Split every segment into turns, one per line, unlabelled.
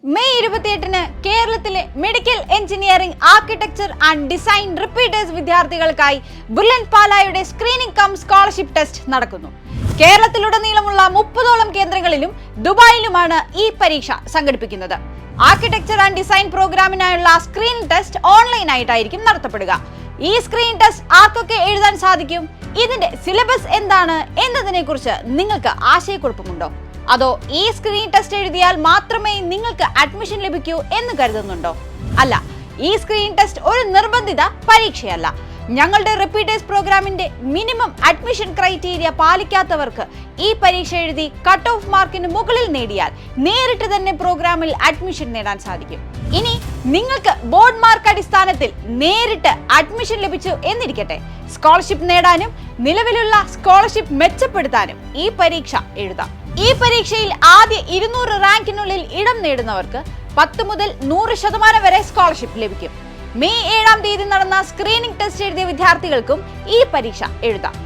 May 28-ന് കേരളത്തിലെ medical engineering architecture and design repeaters വിദ്യാർത്ഥികൾക്കായി ബുള്ളറ്റ് പാലായുടെ സ്ക്രീനിംഗ് കം സ്കോളർഷിപ്പ് ടെസ്റ്റ് നടക്കുന്നു. കേരളത്തിലുടനീളമുള്ള 30ഓളം കേന്ദ്രങ്ങളിലും ദുബായിലുമാണ് ഈ പരീക്ഷ സംഘടിപ്പിക്കുന്നത്. ആർക്കിടെക്ചർ ആൻഡ് ഡിസൈൻ പ്രോഗ്രാമിനായുള്ള സ്ക്രീനിംഗ് ടെസ്റ്റ് ഓൺലൈനായിട്ടായിരിക്കും നടത്തപ്പെടുക. ഈ സ്ക്രീൻ ടെസ്റ്റ് ആർക്കൊക്കെ എഴുതാൻ സാധിക്കും? ഇതിന്റെ സിലബസ് എന്താണ് എന്നതിനെ കുറിച്ച് നിങ്ങൾക്ക് ആശയക്കുഴപ്പമുണ്ടോ? അതോ ഈ സ്ക്രീൻ ടെസ്റ്റ് എഴുതിയാൽ മാത്രമേ നിങ്ങൾക്ക് അഡ്മിഷൻ ലഭിക്കൂ എന്ന് കരുതുന്നുണ്ടോ? അല്ല, ഈ സ്ക്രീൻ ടെസ്റ്റ് ഒരു നിർബന്ധിത പരീക്ഷയല്ല. ഞങ്ങളുടെ റിപ്പീറ്റേഴ്സ് പ്രോഗ്രാമിന്റെ മിനിമം അഡ്മിഷൻ ക്രൈറ്റീരിയ പാലിക്കാത്തവർക്ക് ഈ പരീക്ഷ എഴുതി കട്ട് ഓഫ് മാർക്കിന് മുകളിൽ നേടിയാൽ നേരിട്ട് തന്നെ പ്രോഗ്രാമിൽ അഡ്മിഷൻ നേടാൻ സാധിക്കും. ഇനി നിങ്ങൾക്ക് ബോർഡ് മാർക്ക് അടിസ്ഥാനത്തിൽ നേരിട്ട് അഡ്മിഷൻ ലഭിച്ചു എന്നിരിക്കട്ടെ, സ്കോളർഷിപ്പ് നേടാനും നിലവിലുള്ള സ്കോളർഷിപ്പ് മെച്ചപ്പെടുത്താനും ഈ പരീക്ഷ എഴുതാം. ഈ പരീക്ഷയിൽ ആദ്യ 200 റാങ്കിനുള്ളിൽ ഇടം നേടുന്നവർക്ക് 10 മുതൽ 100% വരെ സ്കോളർഷിപ്പ് ലഭിക്കും. മെയ് 7-ാം തീയതി നടന്ന സ്ക്രീനിംഗ് ടെസ്റ്റ് എഴുതിയ വിദ്യാർത്ഥികൾക്കും ഈ പരീക്ഷ എഴുതാം.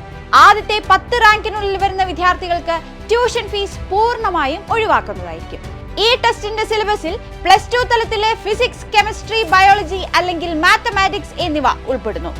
ആദ്യത്തെ 10 റാങ്കിനുള്ളിൽ വരുന്ന വിദ്യാർത്ഥികൾക്ക് ട്യൂഷൻ ഫീസ് പൂർണ്ണമായും ഒഴിവാക്കുന്നതായിരിക്കും. ഈ ടെസ്റ്റിന്റെ സിലബസിൽ +2 തലത്തിലെ ഫിസിക്സ്, കെമിസ്ട്രി, ബയോളജി അല്ലെങ്കിൽ മാത്തമാറ്റിക്സ് എന്നിവ ഉൾപ്പെടുന്നു.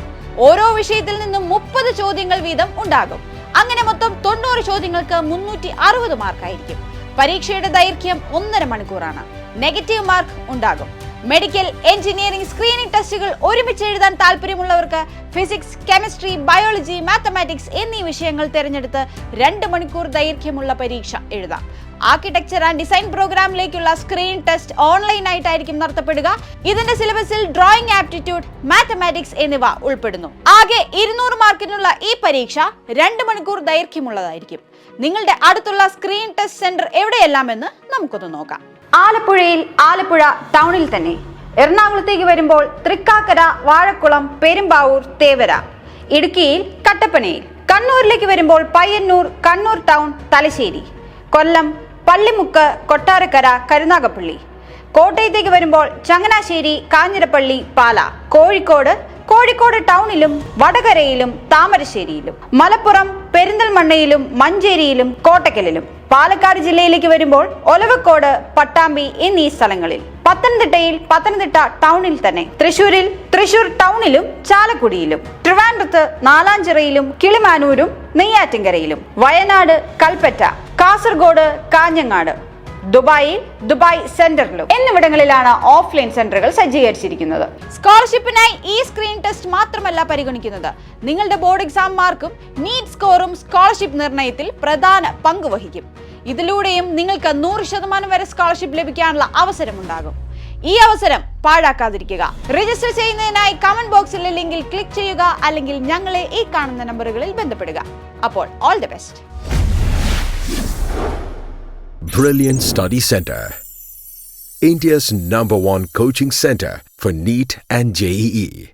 ഓരോ വിഷയത്തിൽ നിന്നും 30 ചോദ്യങ്ങൾ വീതം ഉണ്ടാകും. അങ്ങനെ മൊത്തം 90 ചോദ്യങ്ങൾക്ക് 360 മാർക്കായിരിക്കും. പരീക്ഷയുടെ ദൈർഘ്യം 1.5 മണിക്കൂറാണ്. നെഗറ്റീവ് മാർക്ക് ഉണ്ടാകും. മെഡിക്കൽ എഞ്ചിനീയറിംഗ് സ്ക്രീനിംഗ് ടെസ്റ്റുകൾ ഒരുമിച്ച് എഴുതാൻ താല്പര്യമുള്ളവർക്ക് ഫിസിക്സ്, കെമിസ്ട്രി, ബയോളജി, മാത്തമാറ്റിക്സ് എന്നീ വിഷയങ്ങൾ തിരഞ്ഞെടുത്ത് 2 മണിക്കൂർ ദൈർഘ്യമുള്ള പരീക്ഷ എഴുതാം. ആർക്കിടെക്ചർ ആൻഡ് ഡിസൈൻ പ്രോഗ്രാമിലേക്കുള്ള സ്ക്രീൻ ടെസ്റ്റ് ഓൺലൈനായിട്ടായിരിക്കും നടത്തപ്പെടുക. ഇതിന്റെ സിലബസിൽ ഡ്രോയിങ് ആപ്റ്റിറ്റ്യൂഡ്, മാത്തമാറ്റിക്സ് എന്നിവ ഉൾപ്പെടുന്നു. ആകെ 200 മാർക്കിനുള്ള ഈ പരീക്ഷ 2 മണിക്കൂർ ദൈർഘ്യമുള്ളതായിരിക്കും. നിങ്ങളുടെ അടുത്തുള്ള സ്ക്രീൻ ടെസ്റ്റ് സെന്റർ എവിടെയെല്ലാമെന്ന് നമുക്കൊന്ന് നോക്കാം. ആലപ്പുഴയിൽ ആലപ്പുഴ ടൗണിൽ തന്നെ, എറണാകുളത്തേക്ക് വരുമ്പോൾ തൃക്കാക്കര, വാഴക്കുളം, പെരുമ്പാവൂർ, തേവര, ഇടുക്കിയിൽ കട്ടപ്പനയിൽ, കണ്ണൂരിലേക്ക് വരുമ്പോൾ പയ്യന്നൂർ, കണ്ണൂർ ടൗൺ, തലശ്ശേരി, കൊല്ലം, പള്ളിമുക്ക്, കൊട്ടാരക്കര, കരുനാഗപ്പള്ളി, കോട്ടയത്തേക്ക് വരുമ്പോൾ ചങ്ങനാശ്ശേരി, കാഞ്ഞിരപ്പള്ളി, പാല, കോഴിക്കോട് ടൗണിലും വടകരയിലും താമരശ്ശേരിയിലും, മലപ്പുറം പെരിന്തൽമണ്ണയിലും മഞ്ചേരിയിലും കോട്ടക്കലിലും, പാലക്കാട് ജില്ലയിലേക്ക് വരുമ്പോൾ ഒലവക്കോട്, പട്ടാമ്പി എന്നീ സ്ഥലങ്ങളിൽ, പത്തനംതിട്ടയിൽ പത്തനംതിട്ട ടൗണിൽ തന്നെ, തൃശൂരിൽ തൃശൂർ ടൗണിലും ചാലക്കുടിയിലും, ട്രിവാൻഡ്രത്ത് നാലാഞ്ചിറയിലും കിളിമാനൂരും നെയ്യാറ്റിൻകരയിലും, വയനാട് കൽപ്പറ്റ, കാസർഗോഡ് കാഞ്ഞങ്ങാട്, ദുബായിൽ ദുബായ് സെന്ററിലും എന്നിവിടങ്ങളിലാണ് ഓഫ്ലൈൻ സെന്ററുകൾ സജ്ജീകരിച്ചിരിക്കുന്നത്. സ്കോളർഷിപ്പിനായി ഈ സ്ക്രീൻ ടെസ്റ്റ് മാത്രമല്ല പരിഗണിക്കുന്നത്. നിങ്ങളുടെ ബോർഡ് എക്സാം മാർക്കും നീറ്റ് സ്കോറും സ്കോളർഷിപ്പ് നിർണയത്തിൽ പ്രധാന പങ്ക് വഹിക്കും. ഇതിലൂടെയും നിങ്ങൾക്ക് 100% വരെ സ്കോളർഷിപ്പ് ലഭിക്കാനുള്ള അവസരമുണ്ടാകും. ഈ അവസരം പാഴാക്കാതിരിക്കുക. രജിസ്റ്റർ ചെയ്യുന്നതിനായി കമന്റ് ബോക്സിലെ ലിങ്കിൽ ക്ലിക്ക് ചെയ്യുക, അല്ലെങ്കിൽ ഞങ്ങളെ ഈ കാണുന്ന നമ്പറുകളിൽ ബന്ധപ്പെടുക. അപ്പോൾ all the best.
Brilliant Study Center, India's #1 coaching center for NEET and JEE.